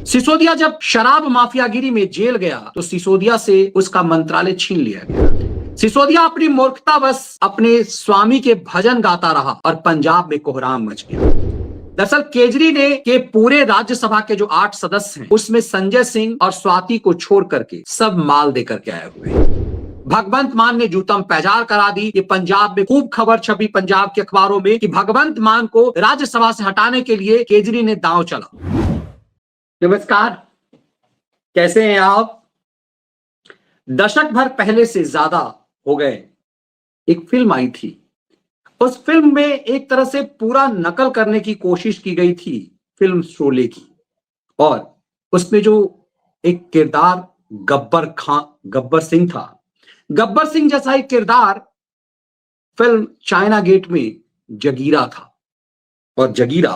सिसोदिया जब शराब माफियागिरी में जेल गया तो सिसोदिया से उसका मंत्रालय छीन लिया गया। सिसोदिया अपनी मूर्खतावश अपने स्वामी के भजन गाता रहा और पंजाब में कोहराम मच गया। दरअसल केजरी ने के पूरे राज्यसभा के जो 8 सदस्य हैं उसमें संजय सिंह और स्वाति को छोड़ करके सब माल देकर के आए हुए हैं। भगवंत मान ने जूतम पैजार करा दी। ये पंजाब में खूब खबर छपी पंजाब के अखबारों में कि भगवंत मान को राज्यसभा से हटाने के लिए केजरी ने दांव चला। नमस्कार, कैसे हैं आप? दशक भर पहले से ज्यादा हो गए एक फिल्म आई थी। उस फिल्म में एक तरह से पूरा नकल करने की कोशिश की गई थी फिल्म शोले की, और उसमें जो एक किरदार गब्बर सिंह था, गब्बर सिंह जैसा एक किरदार फिल्म चाइना गेट में जगीरा था। और जगीरा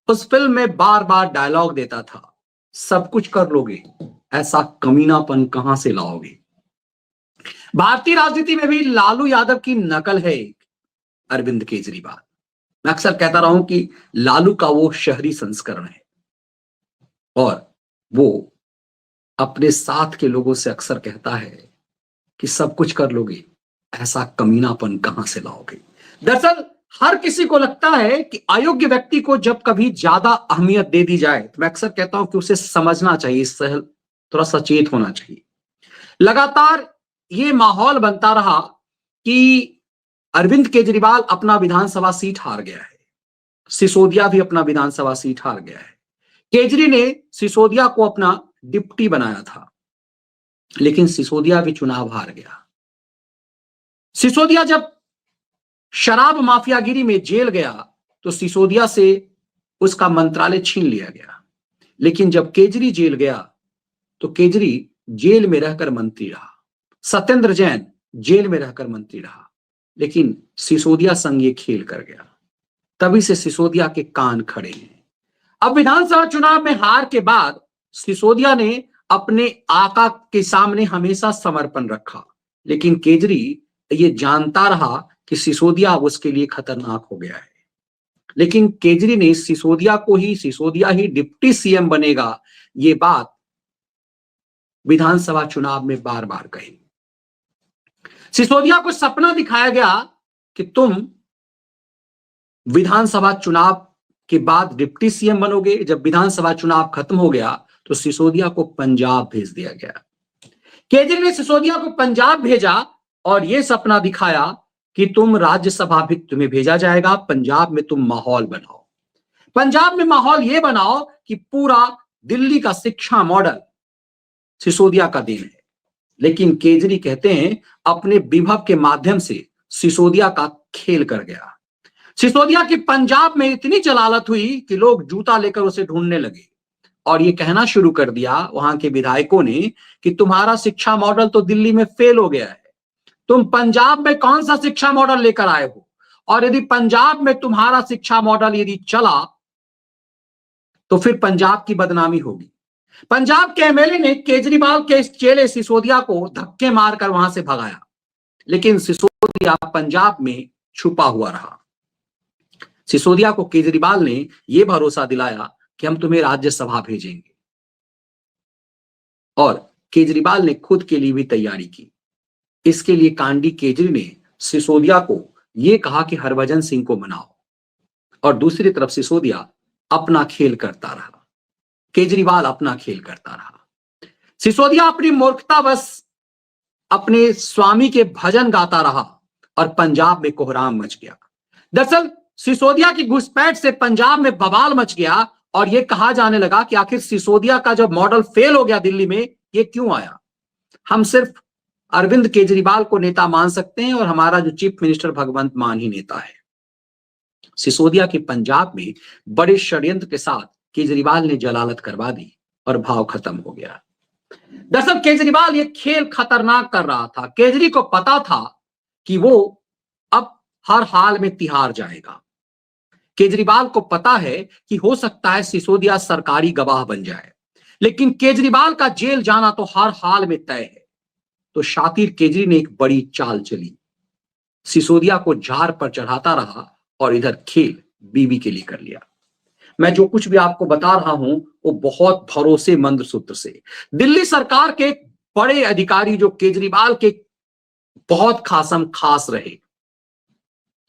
उस फिल्म में बार बार डायलॉग देता था, सब कुछ कर लोगे, ऐसा कमीनापन कहां से लाओगे। भारतीय राजनीति में भी लालू यादव की नकल है अरविंद केजरीवाल। मैं अक्सर कहता रहा हूं कि लालू का वो शहरी संस्करण है और वो अपने साथ के लोगों से अक्सर कहता है कि सब कुछ कर लोगे, ऐसा कमीनापन कहां से लाओगे। दरअसल हर किसी को लगता है कि अयोग्य व्यक्ति को जब कभी ज्यादा अहमियत दे दी जाए तो मैं अक्सर कहता हूं कि उसे समझना चाहिए, थोड़ा सचेत होना चाहिए। लगातार ये माहौल बनता रहा कि अरविंद केजरीवाल अपना विधानसभा सीट हार गया है, सिसोदिया भी अपना विधानसभा सीट हार गया है। केजरी ने सिसोदिया को अपना डिप्टी बनाया था, लेकिन सिसोदिया भी चुनाव हार गया। सिसोदिया जब शराब माफियागिरी में जेल गया तो सिसोदिया से उसका मंत्रालय छीन लिया गया। लेकिन जब केजरी जेल गया तो केजरी जेल में रहकर मंत्री रहा, सत्येंद्र जैन जेल में रहकर मंत्री रहा, लेकिन सिसोदिया संग ये खेल कर गया। तभी से सिसोदिया के कान खड़े हैं। अब विधानसभा चुनाव में हार के बाद सिसोदिया ने अपने आका के सामने हमेशा समर्पण रखा, लेकिन केजरी ये जानता रहा कि सिसोदिया उसके लिए खतरनाक हो गया है। लेकिन केजरी ने सिसोदिया ही डिप्टी सीएम बनेगा, ये बात विधानसभा चुनाव में बार बार कही। सिसोदिया को सपना दिखाया गया कि तुम विधानसभा चुनाव के बाद डिप्टी सीएम बनोगे। जब विधानसभा चुनाव खत्म हो गया तो सिसोदिया को पंजाब भेज दिया गया। केजरी ने सिसोदिया को पंजाब भेजा और यह सपना दिखाया कि तुम राज्यसभा भी तुम्हें भेजा जाएगा, पंजाब में तुम माहौल बनाओ। पंजाब में माहौल यह बनाओ कि पूरा दिल्ली का शिक्षा मॉडल सिसोदिया का देन है। लेकिन केजरी कहते हैं अपने विभव के माध्यम से सिसोदिया का खेल कर गया। सिसोदिया की पंजाब में इतनी जलालत हुई कि लोग जूता लेकर उसे ढूंढने लगे और ये कहना शुरू कर दिया वहां के विधायकों ने कि तुम्हारा शिक्षा मॉडल तो दिल्ली में फेल हो गया है, तुम पंजाब में कौन सा शिक्षा मॉडल लेकर आए हो, और यदि पंजाब में तुम्हारा शिक्षा मॉडल यदि चला तो फिर पंजाब की बदनामी होगी। पंजाब के एमएलए ने केजरीवाल के इस चेले सिसोदिया को धक्के मारकर वहां से भगाया, लेकिन सिसोदिया पंजाब में छुपा हुआ रहा। सिसोदिया को केजरीवाल ने यह भरोसा दिलाया कि हम तुम्हें राज्यसभा भेजेंगे, और केजरीवाल ने खुद के लिए भी तैयारी की। इसके लिए कांडी केजरी ने सिसोदिया को यह कहा कि हरभजन सिंह को मनाओ, और दूसरी तरफ सिसोदिया अपना खेल करता रहा, केजरीवाल अपना खेल करता रहा। सिसोदिया अपनी मूर्खतावश अपने स्वामी के भजन गाता रहा और पंजाब में कोहराम मच गया। दरअसल सिसोदिया की घुसपैठ से पंजाब में बवाल मच गया और यह कहा जाने लगा कि आखिर सिसोदिया का जब मॉडल फेल हो गया दिल्ली में, यह क्यों आया। हम सिर्फ अरविंद केजरीवाल को नेता मान सकते हैं और हमारा जो चीफ मिनिस्टर भगवंत मान ही नेता है। सिसोदिया के पंजाब में बड़े षड्यंत्र के साथ केजरीवाल ने जलालत करवा दी और भाव खत्म हो गया। दरअसल केजरीवाल ये खेल खतरनाक कर रहा था। केजरी को पता था कि वो अब हर हाल में तिहाड़ जाएगा। केजरीवाल को पता है कि हो सकता है सिसोदिया सरकारी गवाह बन जाए, लेकिन केजरीवाल का जेल जाना तो हर हाल में तय है। तो शातिर केजरी ने एक बड़ी चाल चली, सिसोदिया को झार पर चढ़ाता रहा और इधर खेल बीबी के लिए कर लिया। मैं जो कुछ भी आपको बता रहा हूं वो बहुत भरोसेमंद सूत्र से। दिल्ली सरकार के बड़े अधिकारी जो केजरीवाल के बहुत खासम खास रहे,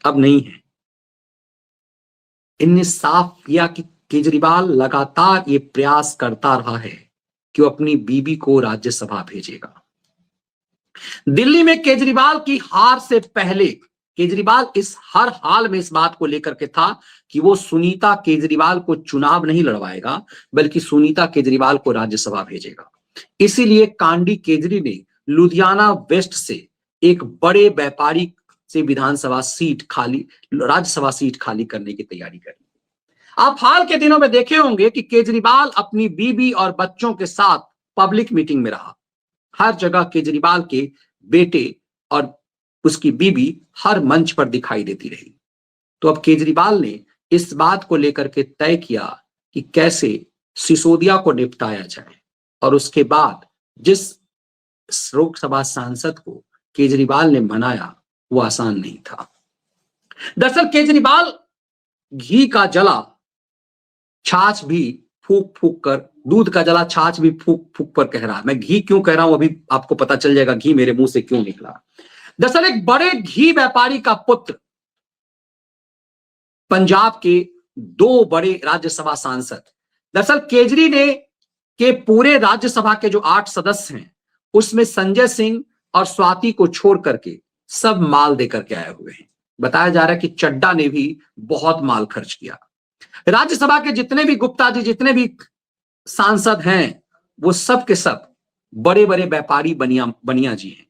अब नहीं है। इनने साफ किया कि केजरीवाल लगातार ये प्रयास करता रहा है कि वो अपनी बीबी को राज्यसभा भेजेगा। दिल्ली में केजरीवाल की हार से पहले केजरीवाल इस हर हाल में इस बात को लेकर के था कि वो सुनीता केजरीवाल को चुनाव नहीं लड़वाएगा, बल्कि सुनीता केजरीवाल को राज्यसभा भेजेगा। इसीलिए कांडी केजरी ने लुधियाना वेस्ट से एक बड़े व्यापारी से विधानसभा सीट खाली, राज्यसभा सीट खाली करने की तैयारी करी। आप हाल के दिनों में देखे होंगे कि केजरीवाल अपनी बीबी और बच्चों के साथ पब्लिक मीटिंग में रहा। हर जगह केजरीवाल के बेटे और उसकी बीबी हर मंच पर दिखाई देती रही। तो अब केजरीवाल ने इस बात को लेकर के तय किया कि कैसे सिसोदिया को निपटाया जाए, और उसके बाद जिस लोकसभा सांसद को केजरीवाल ने मनाया वो आसान नहीं था। दरअसल केजरीवाल घी का जला छाछ भी फूक फूक कर, दूध का जला छाछ भी फूक फूक पर कह रहा है। मैं घी क्यों कह रहा हूं अभी आपको पता चल जाएगा घी मेरे मुंह से क्यों निकला। दरअसल एक बड़े घी व्यापारी का पुत्र, पंजाब के 2 बड़े राज्यसभा सांसद, दरअसल केजरी ने के पूरे राज्यसभा के जो 8 सदस्य हैं उसमें संजय सिंह और स्वाति को छोड़ करके सब माल देकर के आए हुए हैं। बताया जा रहा है कि चड्डा ने भी बहुत माल खर्च किया। राज्यसभा के जितने भी गुप्ता जी, जितने भी सांसद हैं, वो सब के सब बड़े बड़े व्यापारी बनिया जी हैं।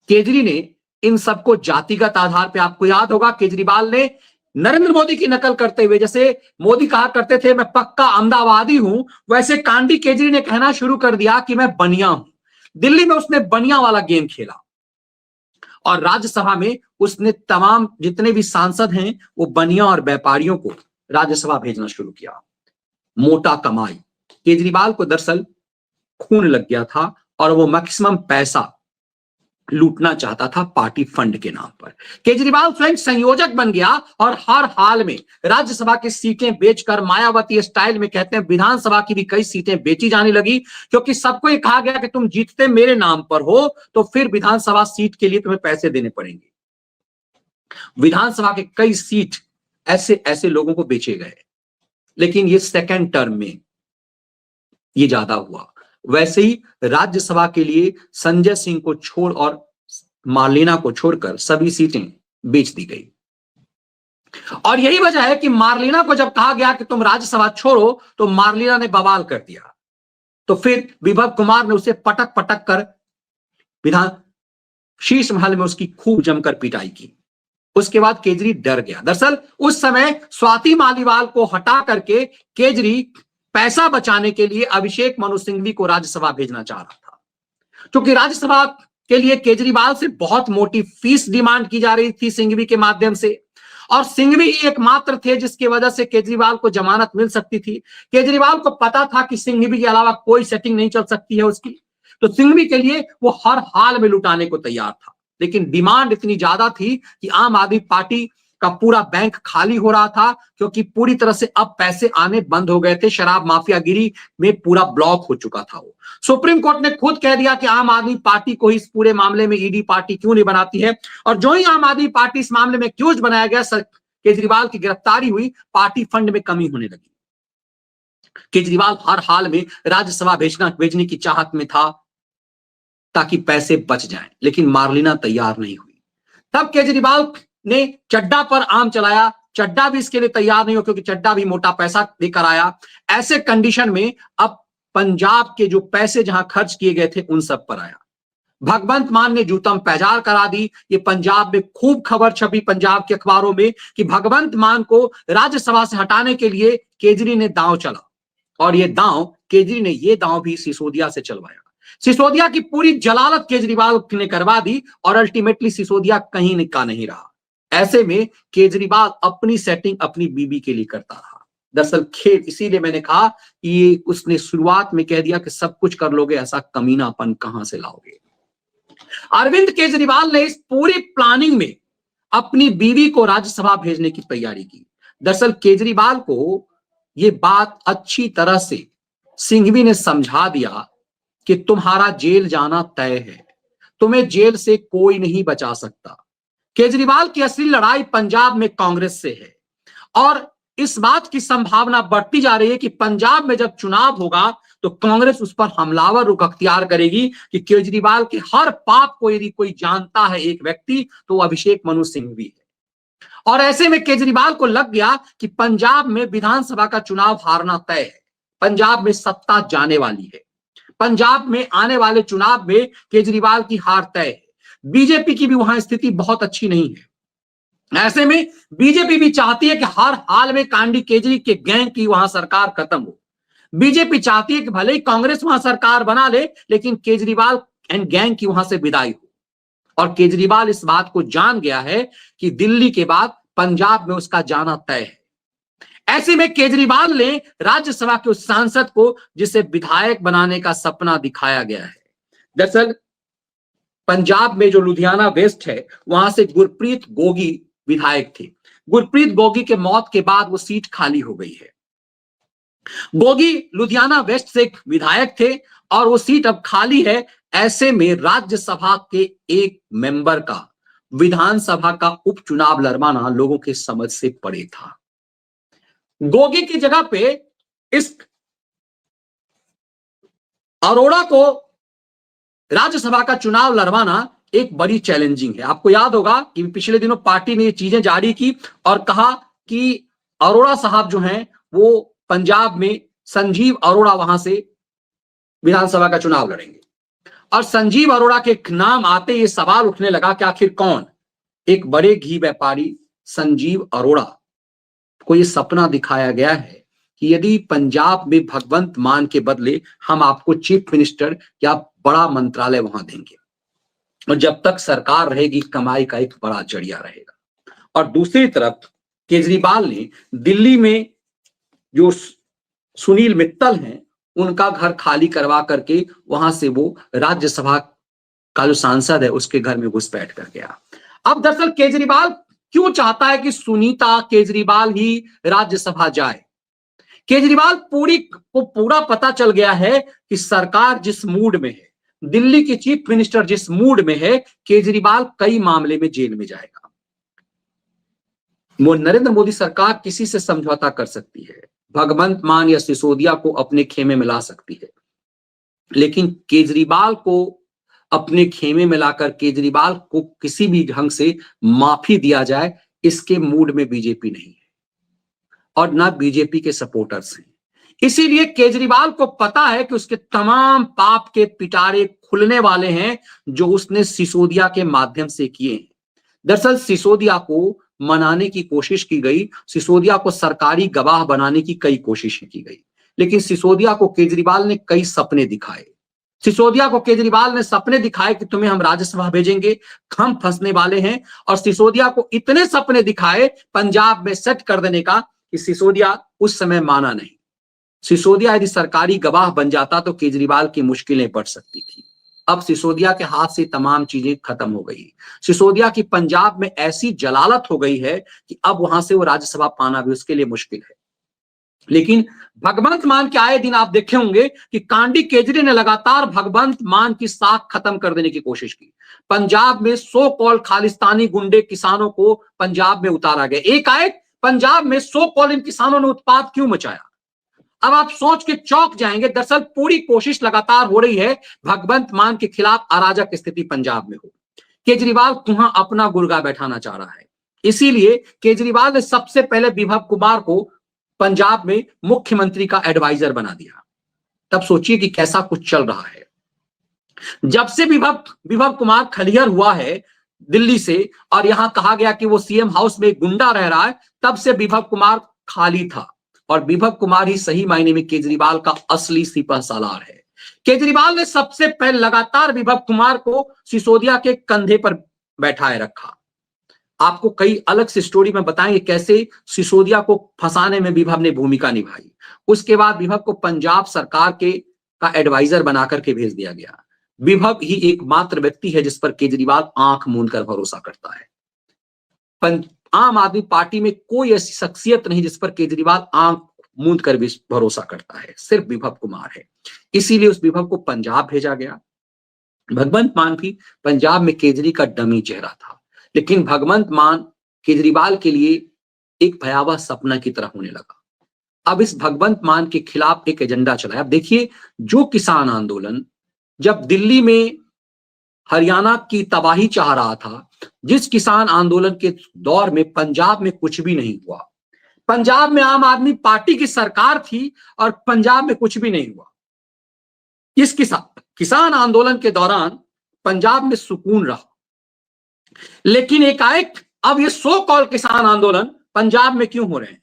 केजरी ने इन सबको जातिगत आधार पे, आपको याद होगा केजरीवाल ने नरेंद्र मोदी की नकल करते हुए, जैसे मोदी कहा करते थे मैं पक्का अहमदाबादी हूं, वैसे कांडी केजरी ने कहना शुरू कर दिया कि मैं बनिया हूं। दिल्ली में उसने बनिया वाला गेम खेला और राज्यसभा में उसने तमाम जितने भी सांसद हैं वो बनिया और व्यापारियों को राज्यसभा भेजना शुरू किया। मोटा कमाई। केजरीवाल को दरअसल खून लग गया था और वो मैक्सिमम पैसा लूटना चाहता था पार्टी फंड के नाम पर। केजरीवाल स्वयं संयोजक बन गया और हर हाल में राज्यसभा की सीटें बेचकर, मायावती स्टाइल में कहते हैं विधानसभा की भी कई सीटें बेची जाने लगी, क्योंकि सबको ये कहा गया कि तुम जीतते मेरे नाम पर हो तो फिर विधानसभा सीट के लिए तुम्हें पैसे देने पड़ेंगे। विधानसभा के कई सीट ऐसे ऐसे लोगों को बेचे गए, लेकिन ये सेकेंड टर्म में ये ज्यादा हुआ। वैसे ही राज्यसभा के लिए संजय सिंह को छोड़ और मार्लेना को छोड़कर सभी सीटें बेच दी गई। और यही वजह है कि मार्लेना को जब कहा गया कि तुम राज्यसभा छोड़ो तो मार्लेना ने बवाल कर दिया। तो फिर विभव कुमार ने उसे पटक पटक कर विधान शीश महल में उसकी खूब जमकर पिटाई की। उसके बाद केजरी डर गया। दरअसल उस समय स्वाति मालीवाल को हटा करके केजरी पैसा बचाने के लिए अभिषेक मनु सिंघवी को राज्यसभा भेजना चाह रहा था, क्योंकि राज्यसभा के लिए केजरीवाल से बहुत मोटी फीस डिमांड की जा रही थी सिंघवी के माध्यम से, और सिंघवी ही एकमात्र थे जिसकी वजह से केजरीवाल को जमानत मिल सकती थी। केजरीवाल को पता था कि सिंघवी के अलावा कोई सेटिंग नहीं चल सकती है उसकी, तो सिंघवी के लिए वो हर हाल में लुटाने को तैयार था। लेकिन डिमांड इतनी ज्यादा थी कि आम आदमी पार्टी का पूरा बैंक खाली हो रहा था, क्योंकि पूरी तरह से अब पैसे आने बंद हो गए थे। शराब माफियागिरी में पूरा ब्लॉक हो चुका था वो। सुप्रीम कोर्ट ने खुद कह दिया कि आम आदमी पार्टी को इस पूरे मामले में ईडी पार्टी क्यों नहीं बनाती है, और जो ही आम आदमी पार्टी इस मामले में एक्यूज बनाया गया, केजरीवाल की गिरफ्तारी हुई, पार्टी फंड में कमी होने लगी। केजरीवाल हर हाल में राज्यसभा भेजने की चाहत में था ताकि पैसे बच जाएं, लेकिन मार्लेना तैयार नहीं हुई। तब केजरीवाल ने चड्डा पर आम चलाया। चड्डा भी इसके लिए तैयार नहीं हो, क्योंकि चड्डा भी मोटा पैसा लेकर आया। ऐसे कंडीशन में अब पंजाब के जो पैसे जहां खर्च किए गए थे उन सब पर आया। भगवंत मान ने जूतम पैजार करा दी। ये पंजाब में खूब खबर छपी पंजाब के अखबारों में कि भगवंत मान को राज्यसभा से हटाने के लिए केजरी ने दांव चला, और ये दांव केजरी ने ये दांव भी सिसोदिया से चलवाया। सिसोदिया की पूरी जलालत केजरीवाल ने करवा दी और अल्टीमेटली सिसोदिया कहीं का नहीं रहा। ऐसे में केजरीवाल अपनी सेटिंग अपनी बीबी के लिए करता रहा। दरअसल खेल इसीलिए मैंने कहा कि उसने शुरुआत में कह दिया कि सब कुछ कर लोगे, ऐसा कमीनापन कहां से लाओगे। अरविंद केजरीवाल ने इस पूरी प्लानिंग में अपनी बीवी को राज्यसभा भेजने की तैयारी की। दरअसल केजरीवाल को ये बात अच्छी तरह से सिंघवी ने समझा दिया कि तुम्हारा जेल जाना तय है, तुम्हें जेल से कोई नहीं बचा सकता। केजरीवाल की असली लड़ाई पंजाब में कांग्रेस से है और इस बात की संभावना बढ़ती जा रही है कि पंजाब में जब चुनाव होगा तो कांग्रेस उस पर हमलावर रुख अख्तियार करेगी कि केजरीवाल के हर पाप को यदि कोई जानता है एक व्यक्ति तो वो अभिषेक मनु सिंघवी है। और ऐसे में केजरीवाल को लग गया कि पंजाब में विधानसभा का चुनाव हारना तय है, पंजाब में सत्ता जाने वाली है, पंजाब में आने वाले चुनाव में केजरीवाल की हार तय है। बीजेपी की भी वहां स्थिति बहुत अच्छी नहीं है। ऐसे में बीजेपी भी चाहती है कि हर हाल में कांडी केजरी के गैंग की वहां सरकार खत्म हो। बीजेपी चाहती है कि भले ही कांग्रेस वहां सरकार बना ले लेकिन केजरीवाल एंड गैंग की वहां से विदाई हो। और केजरीवाल इस बात को जान गया है कि दिल्ली के बाद पंजाब में उसका जाना तय है। ऐसे में केजरीवाल ने राज्यसभा के उस सांसद को जिसे विधायक बनाने का सपना दिखाया गया है, दरअसल पंजाब में जो लुधियाना वेस्ट है वहां से गुरप्रीत गोगी विधायक थे। गुरप्रीत गोगी के मौत के बाद वो सीट खाली हो गई है। गोगी लुधियाना वेस्ट से एक विधायक थे और वो सीट अब खाली है। ऐसे में राज्यसभा के एक मेंबर का विधानसभा का उपचुनाव लड़वाना लोगों के समझ से परे था। गोगी की जगह पे इस अरोड़ा को राज्यसभा का चुनाव लड़वाना एक बड़ी चैलेंजिंग है। आपको याद होगा कि पिछले दिनों पार्टी ने ये चीजें जारी की और कहा कि अरोड़ा साहब जो हैं वो पंजाब में संजीव अरोड़ा वहां से विधानसभा का चुनाव लड़ेंगे। और संजीव अरोड़ा के नाम आते ये सवाल उठने लगा कि आखिर कौन, एक बड़े घी व्यापारी संजीव अरोड़ा को ये सपना दिखाया गया है कि यदि पंजाब में भगवंत मान के बदले हम आपको चीफ मिनिस्टर या बड़ा मंत्रालय वहां देंगे और जब तक सरकार रहेगी कमाई का एक बड़ा जरिया रहेगा। और दूसरी तरफ केजरीवाल ने दिल्ली में जो सुनील मित्तल हैं उनका घर खाली करवा करके वहां से वो राज्यसभा का जो सांसद है उसके घर में घुसपैठ कर गया। अब दरअसल केजरीवाल क्यों चाहता है कि सुनीता केजरीवाल ही राज्यसभा जाए? केजरीवाल को पूरा पता चल गया है कि सरकार जिस मूड में है, दिल्ली की चीफ मिनिस्टर जिस मूड में है, केजरीवाल कई मामले में जेल में जाएगा। वो नरेंद्र मोदी सरकार किसी से समझौता कर सकती है, भगवंत मान या सिसोदिया को अपने खेमे में ला सकती है, लेकिन केजरीवाल को अपने खेमे में लाकर केजरीवाल को किसी भी ढंग से माफी दिया जाए इसके मूड में बीजेपी नहीं है और ना बीजेपी के सपोर्टर्स हैं। इसीलिए केजरीवाल को पता है कि उसके तमाम पाप के पिटारे खुलने वाले हैं जो उसने सिसोदिया के माध्यम से किए हैं। दरअसल सिसोदिया को मनाने की कोशिश की गई, सिसोदिया को सरकारी गवाह बनाने की कई कोशिशें की गई, लेकिन सिसोदिया को केजरीवाल ने कई सपने दिखाए। सिसोदिया को केजरीवाल ने सपने दिखाए कि तुम्हें हम राज्यसभा भेजेंगे, हम फंसने वाले हैं। और सिसोदिया को इतने सपने दिखाए पंजाब में सेट कर देने का कि सिसोदिया उस समय माना नहीं। सिसोदिया यदि सरकारी गवाह बन जाता तो केजरीवाल की मुश्किलें बढ़ सकती थी। अब सिसोदिया के हाथ से तमाम चीजें खत्म हो गई। सिसोदिया की पंजाब में ऐसी जलालत हो गई है कि अब वहां से वो राज्यसभा पाना भी उसके लिए मुश्किल है। लेकिन भगवंत मान के आए दिन आप देखे होंगे कि कांडी केजरी ने लगातार भगवंत मान की साख खत्म कर देने की कोशिश की। पंजाब में सो कॉल खालिस्तानी गुंडे किसानों को पंजाब में उतारा गया। एकाएक पंजाब में सो कॉल इन किसानों ने उत्पात क्यों मचाया? अब आप सोच के चौंक जाएंगे। दरअसल पूरी कोशिश लगातार हो रही है भगवंत मान के खिलाफ अराजक स्थिति पंजाब में हो। केजरीवाल वहां अपना गुर्गा बैठाना चाह रहा है, इसीलिए केजरीवाल ने सबसे पहले विभव कुमार को पंजाब में मुख्यमंत्री का एडवाइजर बना दिया। तब सोचिए कि कैसा कुछ चल रहा है। जब से विभव कुमार खलियर हुआ है दिल्ली से और यहां कहा गया कि वो सीएम हाउस में गुंडा रह रहा है, तब से विभव कुमार खाली था और विभव कुमार ही सही मायने में केजरीवाल का असली सिपह सालार है। केजरीवाल ने सबसे पहले लगातार विभव कुमार को सिसोदिया के कंधे पर बैठाए रखा। आपको कई अलग से स्टोरी में बताएंगे कैसे सिसोदिया को फंसाने में विभव ने भूमिका निभाई। उसके बाद विभव को पंजाब सरकार का एडवाइजर बनाकर के भेज दिया गया। विभव ही एकमात्र व्यक्ति है जिस पर केजरीवाल आंख मूंद कर भरोसा करता है। आम आदमी पार्टी में कोई ऐसी शख्सियत नहीं जिस पर केजरीवाल आंख मूंद कर भी भरोसा करता है, सिर्फ विभव कुमार है। इसीलिए उस विभव को पंजाब भेजा गया। भगवंत मान भी पंजाब में केजरी का डमी चेहरा था, लेकिन भगवंत मान केजरीवाल के लिए एक भयावह सपना की तरह होने लगा। अब इस भगवंत मान के खिलाफ एक एजेंडा चलाया। अब देखिए, जो किसान आंदोलन जब दिल्ली में हरियाणा की तबाही चाह रहा था, जिस किसान आंदोलन के दौर में पंजाब में कुछ भी नहीं हुआ, पंजाब में आम आदमी पार्टी की सरकार थी और पंजाब में कुछ भी नहीं हुआ। इस किसान आंदोलन के दौरान पंजाब में सुकून रहा, लेकिन एकाएक अब ये सो कॉल किसान आंदोलन पंजाब में क्यों हो रहे हैं?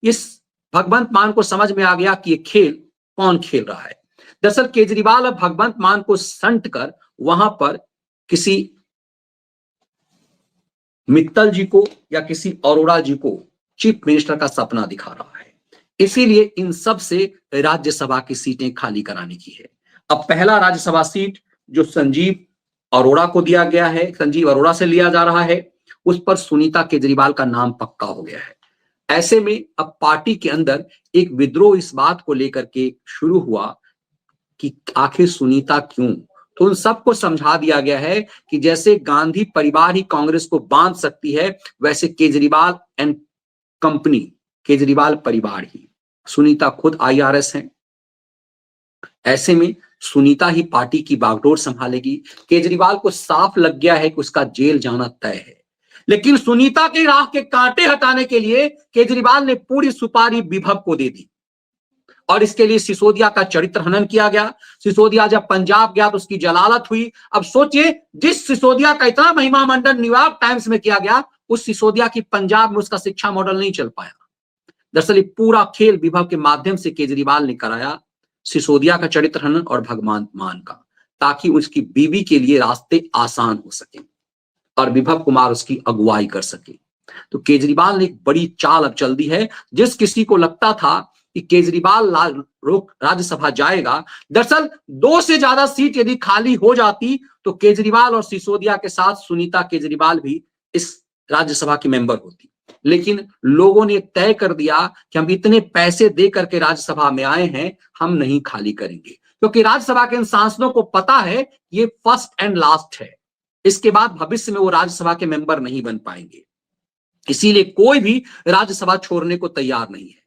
इस भगवंत मान को समझ में आ गया कि ये खेल कौन खेल रहा है। दरअसल केजरीवाल और भगवंत मान को संट कर वहां पर किसी मित्तल जी को या किसी अरोड़ा जी को चीफ मिनिस्टर का सपना दिखा रहा है। इसीलिए इन सब से राज्यसभा की सीटें खाली कराने की है। अब पहला राज्यसभा सीट जो संजीव अरोड़ा को दिया गया है, संजीव अरोड़ा से लिया जा रहा है, उस पर सुनीता केजरीवाल का नाम पक्का हो गया है। ऐसे में अब पार्टी के अंदर एक विद्रोह इस बात को लेकर के शुरू हुआ कि आखिर सुनीता क्यों? तो उन सबको समझा दिया गया है कि जैसे गांधी परिवार ही कांग्रेस को बांध सकती है, वैसे केजरीवाल एंड कंपनी, केजरीवाल परिवार ही, सुनीता खुद आईआरएस हैं। ऐसे में सुनीता ही पार्टी की बागडोर संभालेगी। केजरीवाल को साफ लग गया है कि उसका जेल जाना तय है, लेकिन सुनीता के राह के कांटे हटाने के लिए केजरीवाल ने पूरी सुपारी विभव को दे दी और इसके लिए सिसोदिया का चरित्र हनन किया गया। सिसोदिया जब पंजाब गया तो उसकी जलालत हुई। अब सोचिए, जिस सिसोदिया का इतना महिमा मंडन न्यूयॉर्क टाइम्स में किया गया, उस सिसोदिया की पंजाब में उसका शिक्षा मॉडल नहीं चल पाया। दरअसल पूरा खेल विभव के माध्यम से केजरीवाल ने कराया, सिसोदिया का चरित्र हनन और भगवंत मान का, ताकि उसकी बीवी के लिए रास्ते आसान हो सके और विभव कुमार उसकी अगुवाई कर सके। तो केजरीवाल ने एक बड़ी चाल अब चल दी है। जिस किसी को लगता था कि केजरीवाल राज्यसभा जाएगा, दरअसल 2 से ज्यादा सीट यदि खाली हो जाती तो केजरीवाल और सिसोदिया के साथ सुनीता केजरीवाल भी इस राज्यसभा की मेंबर होती। लेकिन लोगों ने तय कर दिया कि हम इतने पैसे दे करके राज्यसभा में आए हैं, हम नहीं खाली करेंगे, क्योंकि राज्यसभा के इन सांसदों को पता है ये फर्स्ट एंड लास्ट है, इसके बाद भविष्य में वो राज्यसभा के मेंबर नहीं बन पाएंगे। इसीलिए कोई भी राज्यसभा छोड़ने को तैयार नहीं है।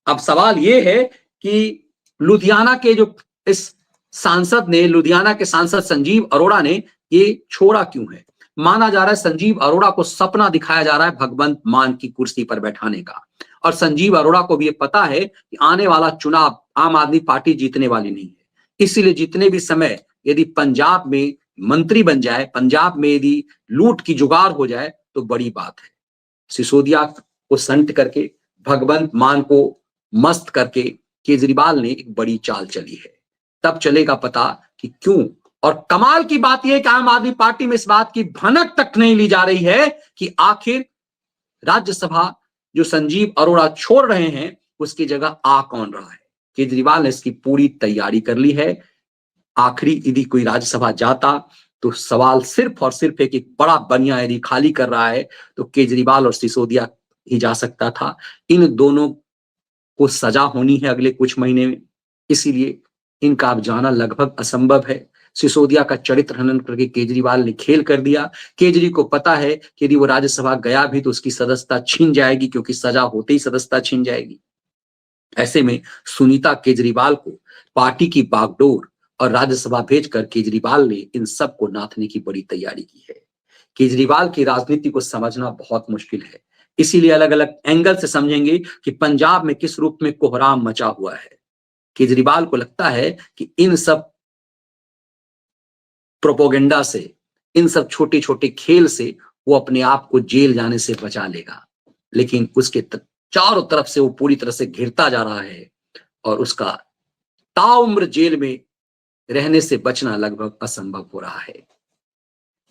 अब सवाल यह है कि लुधियाना के जो इस सांसद ने, लुधियाना के सांसद संजीव अरोड़ा ने ये छोड़ा क्यों है? माना जा रहा है संजीव अरोड़ा को सपना दिखाया जा रहा है भगवंत मान की कुर्सी पर बैठाने का, और संजीव अरोड़ा को भी ये पता है कि आने वाला चुनाव आम आदमी पार्टी जीतने वाली नहीं है। इसीलिए जितने भी समय यदि पंजाब में मंत्री बन जाए, पंजाब में यदि लूट की जुगाड़ हो जाए तो बड़ी बात है। सिसोदिया को संट करके, भगवंत मान को मस्त करके केजरीवाल ने एक बड़ी चाल चली है। तब चलेगा पता कि क्यों। और कमाल की बात यह है कि आम आदमी पार्टी में इस बात की भनक तक नहीं ली जा रही है कि आखिर राज्यसभा जो संजीव अरोड़ा छोड़ रहे हैं उसकी जगह आ कौन रहा है। केजरीवाल ने इसकी पूरी तैयारी कर ली है। आखिरी यदि कोई राज्यसभा जाता तो सवाल सिर्फ और सिर्फ एक बड़ा बनिया यदि खाली कर रहा है तो केजरीवाल और सिसोदिया ही जा सकता था। इन दोनों को सजा होनी है अगले कुछ महीने में, इसीलिए इनका अब जाना लगभग असंभव है। सिसोदिया का चरित्र हनन करके केजरीवाल ने खेल कर दिया। केजरी को पता है कि यदि वो राज्यसभा गया भी तो उसकी सदस्यता छीन जाएगी, क्योंकि सजा होते ही सदस्यता छीन जाएगी। ऐसे में सुनीता केजरीवाल को पार्टी की बागडोर और राज्यसभा भेजकर केजरीवाल ने इन सबको नाथने की बड़ी तैयारी की है। केजरीवाल की राजनीति को समझना बहुत मुश्किल है, इसीलिए अलग अलग एंगल से समझेंगे कि पंजाब में किस रूप में कोहराम मचा हुआ है। केजरीवाल को लगता है कि इन सब प्रोपोगेंडा से, इन सब छोटे छोटे खेल से वो अपने आप को जेल जाने से बचा लेगा, लेकिन उसके चारों तरफ से वो पूरी तरह से घिरता जा रहा है और उसका ताउम्र जेल में रहने से बचना लगभग असंभव हो रहा है।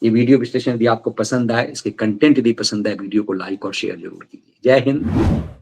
ये वीडियो विश्लेषण यदि आपको पसंद आए, इसके कंटेंट यदि पसंद आए, वीडियो को लाइक और शेयर जरूर कीजिए। जय हिंद।